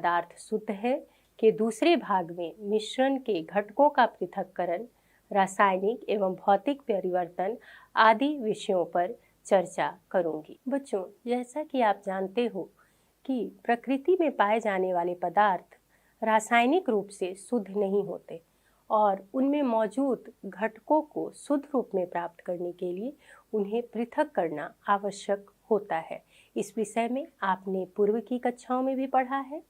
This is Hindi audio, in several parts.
पदार्थ शुद्ध है कि दूसरे भाग में मिश्रण के घटकों का पृथक्करण, रासायनिक एवं भौतिक परिवर्तन आदि विषयों पर चर्चा करूंगी। बच्चों, जैसा कि आप जानते हो कि प्रकृति में पाए जाने वाले पदार्थ रासायनिक रूप से शुद्ध नहीं होते और उनमें मौजूद घटकों को शुद्ध रूप में प्राप्त करने के लिए उन्हें पृथक करना आवश्यक होता है। इस विषय में आपने पूर्व की कक्षाओं में भी पढ़ा है।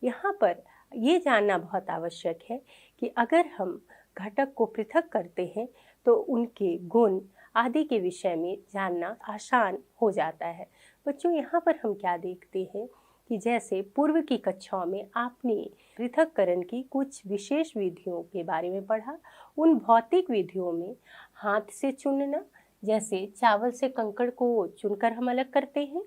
यहाँ पर ये जानना बहुत आवश्यक है कि अगर हम घटक को पृथक करते हैं तो उनके गुण आदि के विषय में जानना आसान हो जाता है। बच्चों, यहाँ पर हम क्या देखते हैं कि जैसे पूर्व की कक्षाओं में आपने पृथक्करण की कुछ विशेष विधियों के बारे में पढ़ा। उन भौतिक विधियों में हाथ से चुनना, जैसे चावल से कंकड़ को चुनकर हम अलग करते हैं।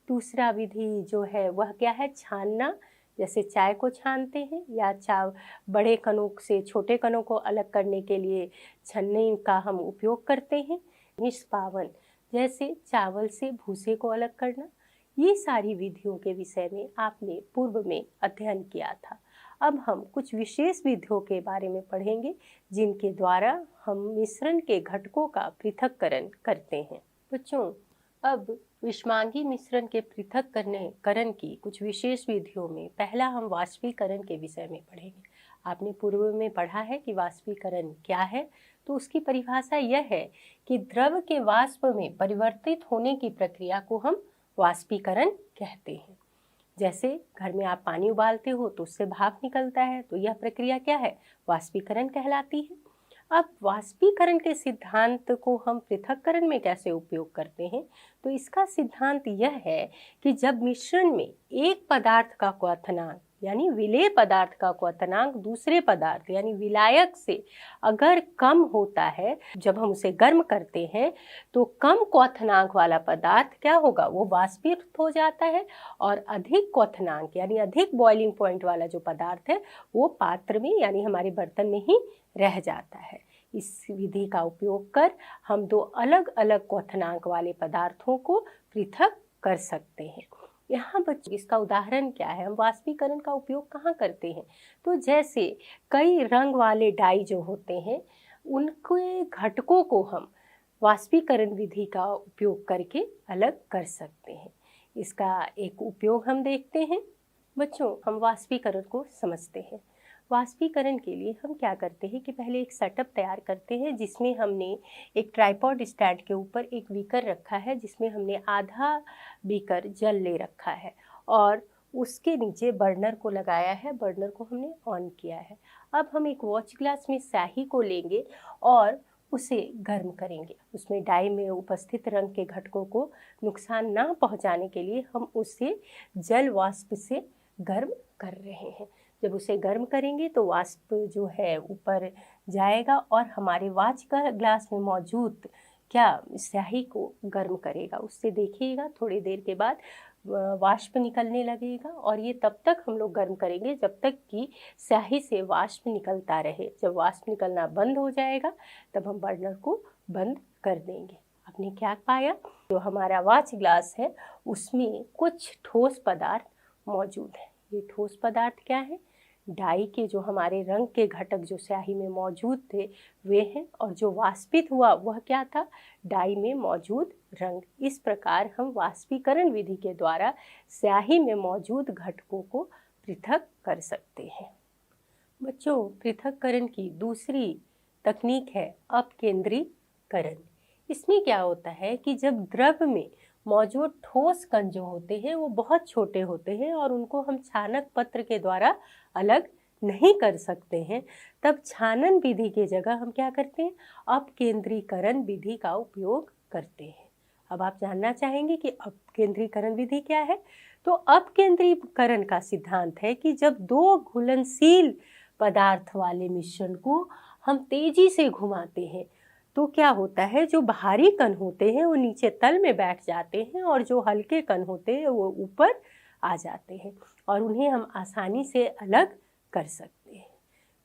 दूसरा विधि जो है वह क्या है, छानना, जैसे चाय को छानते हैं, या बड़े कणों से छोटे कणों को अलग करने के लिए छन्नी का हम उपयोग करते हैं। निष्पावन, जैसे चावल से भूसे को अलग करना। ये सारी विधियों के विषय में आपने पूर्व में अध्ययन किया था। अब हम कुछ विशेष विधियों के बारे में पढ़ेंगे जिनके द्वारा हम मिश्रण के घटकों का पृथक्करण करते हैं। बच्चों, अब विषमांगी मिश्रण के पृथक्करण की कुछ विशेष विधियों में पहला हम वाष्पीकरण के विषय में पढ़ेंगे। आपने पूर्व में पढ़ा है कि वाष्पीकरण क्या है, तो उसकी परिभाषा यह है कि द्रव के वाष्प में परिवर्तित होने की प्रक्रिया को हम वाष्पीकरण कहते हैं। जैसे घर में आप पानी उबालते हो तो उससे भाप निकलता है, तो यह प्रक्रिया क्या है, वाष्पीकरण कहलाती है। अब वाष्पीकरण के सिद्धांत को हम पृथक्करण में कैसे उपयोग करते हैं, तो इसका सिद्धांत यह है कि जब मिश्रण में एक पदार्थ का क्वथनांक यानी विलेय पदार्थ का क्वथनांक दूसरे पदार्थ यानी विलायक से अगर कम होता है, जब हम उसे गर्म करते हैं तो कम क्वथनांक वाला पदार्थ क्या होगा, वो वाष्पित हो जाता है, और अधिक क्वथनांक यानी अधिक बॉइलिंग पॉइंट वाला जो पदार्थ है वो पात्र में यानी हमारे बर्तन में ही रह जाता है। इस विधि का उपयोग कर हम दो अलग अलग क्वथनांक वाले पदार्थों को पृथक कर सकते हैं। यहाँ बच्चों, इसका उदाहरण क्या है, हम वाष्पीकरण का उपयोग कहाँ करते हैं, तो जैसे कई रंग वाले डाई जो होते हैं उनके घटकों को हम वाष्पीकरण विधि का उपयोग करके अलग कर सकते हैं। इसका एक उपयोग हम देखते हैं। बच्चों, हम वाष्पीकरण को समझते हैं। वाष्पीकरण के लिए हम क्या करते हैं कि पहले एक सेटअप तैयार करते हैं जिसमें हमने एक ट्राइपॉड स्टैंड के ऊपर एक बीकर रखा है, जिसमें हमने आधा बीकर जल ले रखा है और उसके नीचे बर्नर को लगाया है, बर्नर को हमने ऑन किया है। अब हम एक वॉच ग्लास में स्याही को लेंगे और उसे गर्म करेंगे। उसमें डाई में उपस्थित रंग के घटकों को नुकसान ना पहुंचाने के लिए हम उसे जल वाष्प से गर्म कर रहे हैं। जब उसे गर्म करेंगे तो वाष्प जो है ऊपर जाएगा और हमारे वाच का ग्लास में मौजूद क्या स्याही को गर्म करेगा। उससे देखिएगा थोड़ी देर के बाद वाष्प निकलने लगेगा, और ये तब तक हम लोग गर्म करेंगे जब तक कि स्याही से वाष्प निकलता रहे। जब वाष्प निकलना बंद हो जाएगा तब हम बर्नर को बंद कर देंगे। आपने क्या पाया, जो हमारा वाच ग्लास है उसमें कुछ ठोस पदार्थ मौजूद है। ये ठोस पदार्थ क्या है, डाई के जो हमारे रंग के घटक जो स्याही में मौजूद थे वे हैं, और जो वाष्पित हुआ वह क्या था, डाई में मौजूद रंग। इस प्रकार हम वाष्पीकरण विधि के द्वारा स्याही में मौजूद घटकों को पृथक कर सकते हैं। बच्चों, पृथक्करण की दूसरी तकनीक है अपकेंद्रीकरण। इसमें क्या होता है कि जब द्रव में मौजूद ठोस कण जो होते हैं वो बहुत छोटे होते हैं और उनको हम छानक पत्र के द्वारा अलग नहीं कर सकते हैं, तब छानन विधि की जगह हम क्या करते हैं, अपकेंद्रीकरण विधि का उपयोग करते हैं। अब आप जानना चाहेंगे कि अपकेंद्रीकरण विधि क्या है, तो अपकेंद्रीकरण का सिद्धांत है कि जब दो घुलनशील पदार्थ वाले मिश्रण को हम तेजी से घुमाते हैं तो क्या होता है, जो भारी कण होते हैं वो नीचे तल में बैठ जाते हैं और जो हल्के कण होते हैं वो ऊपर आ जाते हैं और उन्हें हम आसानी से अलग कर सकते हैं।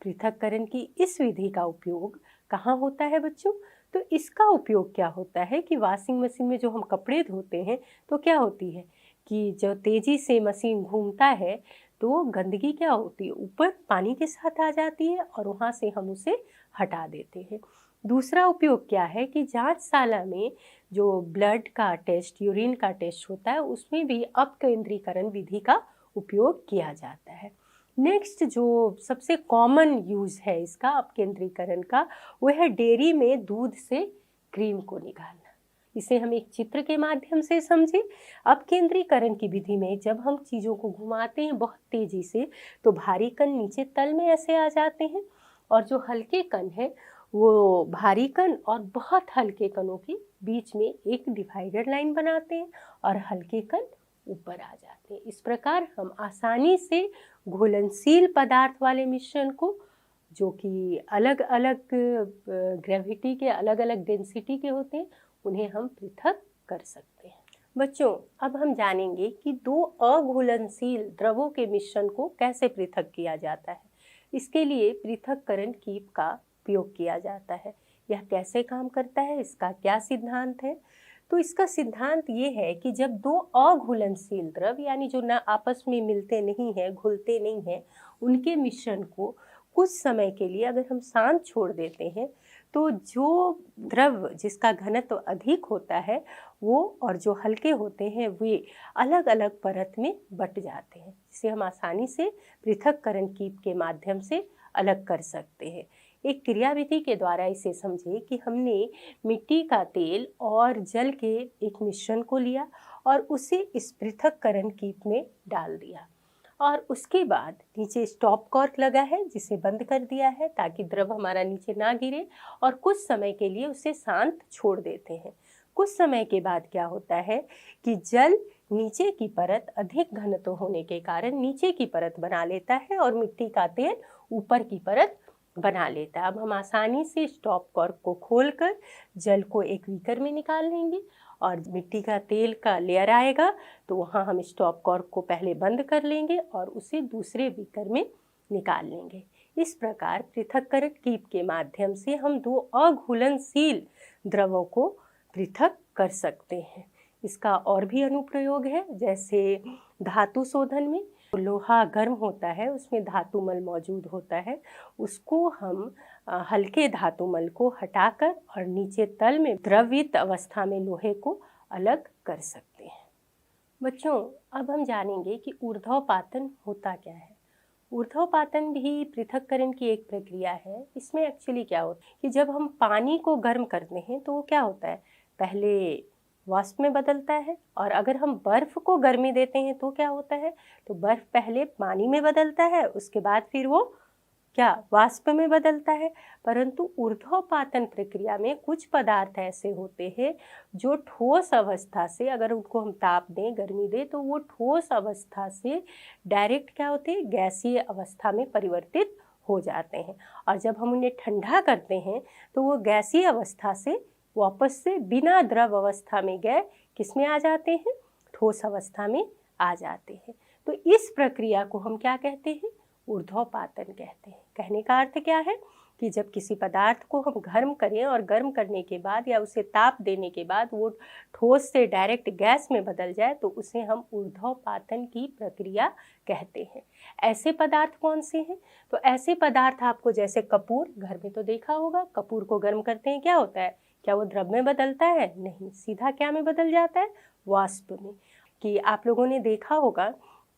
पृथक्करण की इस विधि का उपयोग कहाँ होता है बच्चों, तो इसका उपयोग क्या होता है कि वॉशिंग मशीन में जो हम कपड़े धोते हैं तो क्या होती है कि जो तेज़ी से मशीन घूमता है तो गंदगी क्या होती है, ऊपर पानी के साथ आ जाती है और वहाँ से हम उसे हटा देते हैं। दूसरा उपयोग क्या है कि जांचशाला में जो ब्लड का टेस्ट, यूरिन का टेस्ट होता है, उसमें भी अपकेंद्रीकरण विधि का उपयोग किया जाता है। नेक्स्ट जो सबसे कॉमन यूज़ है इसका अपकेंद्रीकरण का, वो है डेयरी में दूध से क्रीम को निकालना। इसे हम एक चित्र के माध्यम से समझें। अपकेंद्रीकरण की विधि में जब हम चीज़ों को घुमाते हैं बहुत तेज़ी से, तो भारी कण नीचे तल में ऐसे आ जाते हैं और जो हल्के कण है वो भारी कण और बहुत हल्के कणों के बीच में एक डिवाइडर लाइन बनाते हैं और हल्के कण ऊपर आ जाते हैं। इस प्रकार हम आसानी से घुलनशील पदार्थ वाले मिश्रण को, जो कि अलग अलग ग्रेविटी के, अलग अलग डेंसिटी के होते हैं, उन्हें हम पृथक कर सकते हैं। बच्चों, अब हम जानेंगे कि दो अघुलनशील द्रवों के मिश्रण को कैसे पृथक किया जाता है। इसके लिए पृथक्करण कीप का उपयोग किया जाता है। यह कैसे काम करता है, इसका क्या सिद्धांत है? तो इसका सिद्धांत ये है कि जब दो अघुलनशील द्रव, यानी जो ना आपस में मिलते नहीं हैं, घुलते नहीं हैं, उनके मिश्रण को कुछ समय के लिए अगर हम शांत छोड़ देते हैं, तो जो द्रव जिसका घनत्व अधिक होता है वो और जो हल्के होते हैं वे अलग अलग परत में बट जाते हैं, जिसे हम आसानी से पृथक्करण कीप के माध्यम से अलग कर सकते हैं। एक क्रियाविधि के द्वारा इसे समझे कि हमने मिट्टी का तेल और जल के एक मिश्रण को लिया और उसे इस पृथक्करण कीप में डाल दिया और उसके बाद नीचे स्टॉप कॉर्क लगा है जिसे बंद कर दिया है ताकि द्रव हमारा नीचे ना गिरे, और कुछ समय के लिए उसे शांत छोड़ देते हैं। कुछ समय के बाद क्या होता है कि जल नीचे की परत अधिक घनत्व होने के कारण नीचे की परत बना लेता है और मिट्टी का तेल ऊपर की परत बना लेता है। अब हम आसानी से स्टॉप कॉर्क को खोलकर जल को एक बीकर में निकाल लेंगे और मिट्टी का तेल का लेयर आएगा तो वहाँ हम स्टॉप कॉर्क को पहले बंद कर लेंगे और उसे दूसरे बीकर में निकाल लेंगे। इस प्रकार पृथक्करण कीप के माध्यम से हम दो अघुलनशील द्रवों को पृथक कर सकते हैं। इसका और भी अनुप्रयोग है, जैसे धातु शोधन में लोहा गर्म होता है, उसमें धातुमल मौजूद होता है, उसको हम हल्के धातुमल को हटाकर और नीचे तल में द्रवित अवस्था में लोहे को अलग कर सकते हैं। बच्चों, अब हम जानेंगे कि ऊर्ध्वपातन होता क्या है। ऊर्ध्वपातन भी पृथक्करण की एक प्रक्रिया है। इसमें एक्चुअली क्या होता है कि जब हम पानी को गर्म करते हैं तो वो क्या होता है, पहले वाष्प में बदलता है, और अगर हम बर्फ को गर्मी देते हैं तो क्या होता है, तो बर्फ पहले पानी में बदलता है, उसके बाद फिर वो क्या वाष्प में बदलता है। परंतु ऊर्ध्वपातन प्रक्रिया में कुछ पदार्थ ऐसे होते हैं जो ठोस अवस्था से, अगर उनको हम ताप दें, गर्मी दें, तो वो ठोस अवस्था से डायरेक्ट क्या होते हैं, गैसीय अवस्था में परिवर्तित हो जाते हैं, और जब हम उन्हें ठंडा करते हैं तो वो गैसीय अवस्था से वापस से बिना द्रव अवस्था में गए किस में आ जाते हैं, ठोस अवस्था में आ जाते हैं। तो इस प्रक्रिया को हम क्या कहते हैं, ऊर्ध्वपातन कहते हैं। कहने का अर्थ क्या है कि जब किसी पदार्थ को हम गर्म करें और गर्म करने के बाद या उसे ताप देने के बाद वो ठोस से डायरेक्ट गैस में बदल जाए तो उसे हम ऊर्ध्वपातन की प्रक्रिया कहते हैं। ऐसे पदार्थ कौन से हैं, तो ऐसे पदार्थ आपको जैसे कपूर, घर में तो देखा होगा, कपूर को गर्म करते हैं क्या होता है, क्या वो द्रव में बदलता है, नहीं, सीधा क्या में बदल जाता है, वाष्प में। कि आप लोगों ने देखा होगा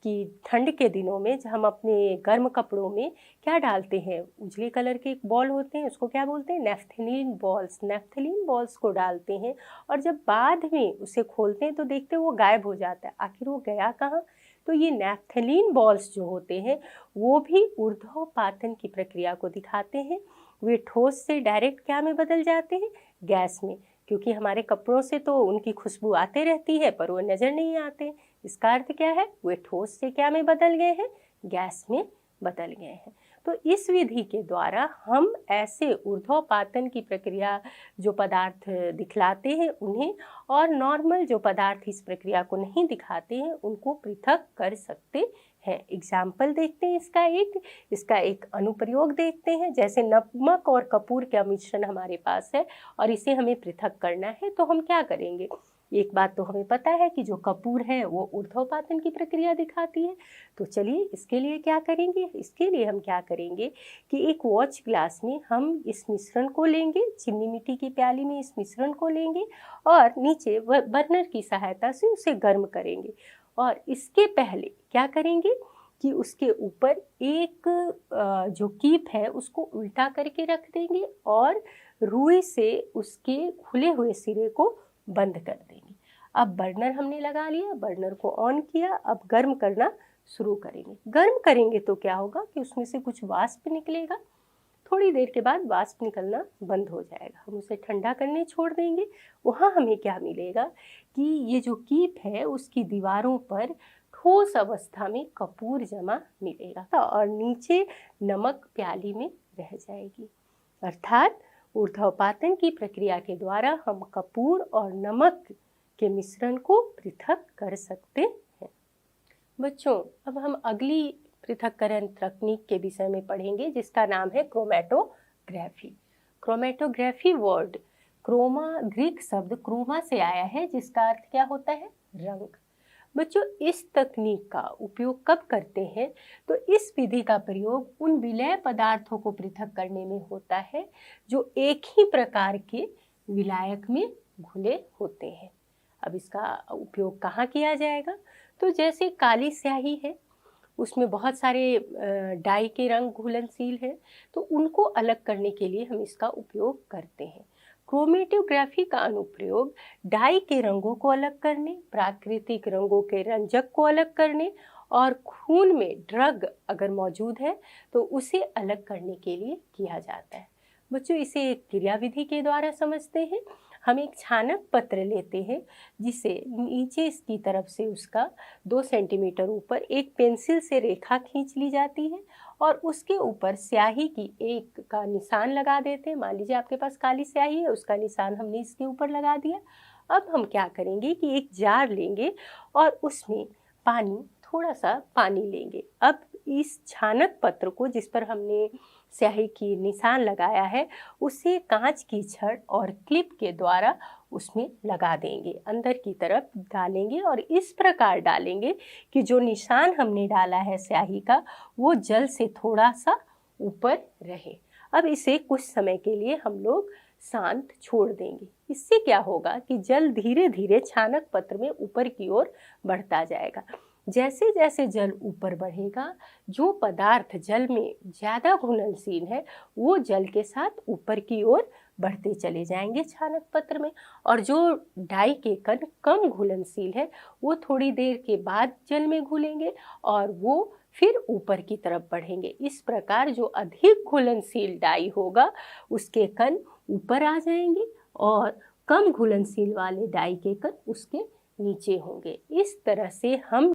कि ठंड के दिनों में जब हम अपने गर्म कपड़ों में क्या डालते हैं, उजले कलर के एक बॉल होते हैं, उसको क्या बोलते हैं, नेफ्थलीन बॉल्स। नेफ्थलीन बॉल्स को डालते हैं और जब बाद में उसे खोलते हैं तो देखते हैं वो गायब हो जाता है। आखिर वो गया कहाँ, तो ये नेफ्थलीन बॉल्स जो होते हैं वो भी ऊर्ध्वपातन की प्रक्रिया को दिखाते हैं। वे ठोस से डायरेक्ट क्या में बदल जाते हैं, गैस में, क्योंकि हमारे कपड़ों से तो उनकी खुशबू आते रहती है पर वो नज़र नहीं आते। इसका अर्थ क्या है, वे ठोस से क्या में बदल गए हैं, गैस में बदल गए हैं। तो इस विधि के द्वारा हम ऐसे ऊर्ध्वपातन की प्रक्रिया जो पदार्थ दिखलाते हैं उन्हें, और नॉर्मल जो पदार्थ इस प्रक्रिया को नहीं दिखाते हैं उनको पृथक कर सकते हैं। एग्जाम्पल देखते हैं इसका एक अनुप्रयोग देखते हैं। जैसे नमक और कपूर का मिश्रण हमारे पास है और इसे हमें पृथक करना है, तो हम क्या करेंगे, एक बात तो हमें पता है कि जो कपूर है वो ऊर्ध्वपातन की प्रक्रिया दिखाती है। तो चलिए इसके लिए क्या करेंगे, इसके लिए हम क्या करेंगे कि एक वॉच ग्लास में हम इस मिश्रण को लेंगे, चिमनी मिट्टी की प्याली में इस मिश्रण को लेंगे और नीचे बर्नर की सहायता से उसे गर्म करेंगे। और इसके पहले क्या करेंगे कि उसके ऊपर एक जो कीप है उसको उल्टा करके रख देंगे और रुई से उसके खुले हुए सिरे को बंद कर देंगे। अब बर्नर हमने लगा लिया, बर्नर को ऑन किया, अब गर्म करना शुरू करेंगे। गर्म करेंगे तो क्या होगा कि उसमें से कुछ वाष्प निकलेगा। थोड़ी देर के बाद वाष्प निकलना बंद हो जाएगा, हम उसे ठंडा करने छोड़ देंगे। वहाँ हमें क्या मिलेगा कि ये जो कीप है उसकी दीवारों पर ठोस अवस्था में कपूर जमा मिलेगा और नीचे नमक प्याली में रह जाएगी। अर्थात ऊर्ध्वपातन की प्रक्रिया के द्वारा हम कपूर और नमक के मिश्रण को पृथक कर सकते हैं। बच्चों, अब हम अगली पृथक्करण तकनीक के विषय में पढ़ेंगे जिसका नाम है chromatography. Chromatography word chroma Greek शब्द क्रोमा से आया है जिसका अर्थ क्या होता है, रंग। बच्चों, इस तकनीक का उपयोग कब करते हैं तो इस विधि का प्रयोग उन विलय पदार्थों को पृथक करने में होता है जो एक ही प्रकार के विलायक में घुले होते हैं। अब इसका उपयोग कहाँ किया जाएगा तो जैसे काली स्याही है, उसमें बहुत सारे डाई के रंग घुलनशील हैं, तो उनको अलग करने के लिए हम इसका उपयोग करते हैं। क्रोमेटोग्राफी का अनुप्रयोग डाई के रंगों को अलग करने, प्राकृतिक रंगों के रंजक को अलग करने और खून में ड्रग अगर मौजूद है तो उसे अलग करने के लिए किया जाता है। बच्चों, इसे एक क्रियाविधि के द्वारा समझते हैं। हम एक छानक पत्र लेते हैं जिसे नीचे इसकी तरफ से उसका 2 सेंटीमीटर ऊपर एक पेंसिल से रेखा खींच ली जाती है और उसके ऊपर स्याही की एक का निशान लगा देते हैं। मान लीजिए आपके पास काली स्याही है, उसका निशान हमने इसके ऊपर लगा दिया। अब हम क्या करेंगे कि एक जार लेंगे और उसमें थोड़ा सा पानी लेंगे। अब इस छानक पत्र को जिस पर हमने स्याही की निशान लगाया है उसे कांच की छड़ और क्लिप के द्वारा उसमें लगा देंगे, अंदर की तरफ डालेंगे और इस प्रकार डालेंगे कि जो निशान हमने डाला है स्याही का वो जल से थोड़ा सा ऊपर रहे। अब इसे कुछ समय के लिए हम लोग शांत छोड़ देंगे। इससे क्या होगा कि जल धीरे धीरे छानक पत्र में ऊपर की ओर बढ़ता जाएगा। जैसे जैसे जल ऊपर बढ़ेगा, जो पदार्थ जल में ज़्यादा घुलनशील है वो जल के साथ ऊपर की ओर बढ़ते चले जाएंगे छानक पत्र में, और जो डाई के कण कम घुलनशील है वो थोड़ी देर के बाद जल में घुलेंगे और वो फिर ऊपर की तरफ बढ़ेंगे। इस प्रकार जो अधिक घुलनशील डाई होगा उसके कण ऊपर आ जाएंगे और कम घुलनशील वाले डाई के कण उसके नीचे होंगे। इस तरह से हम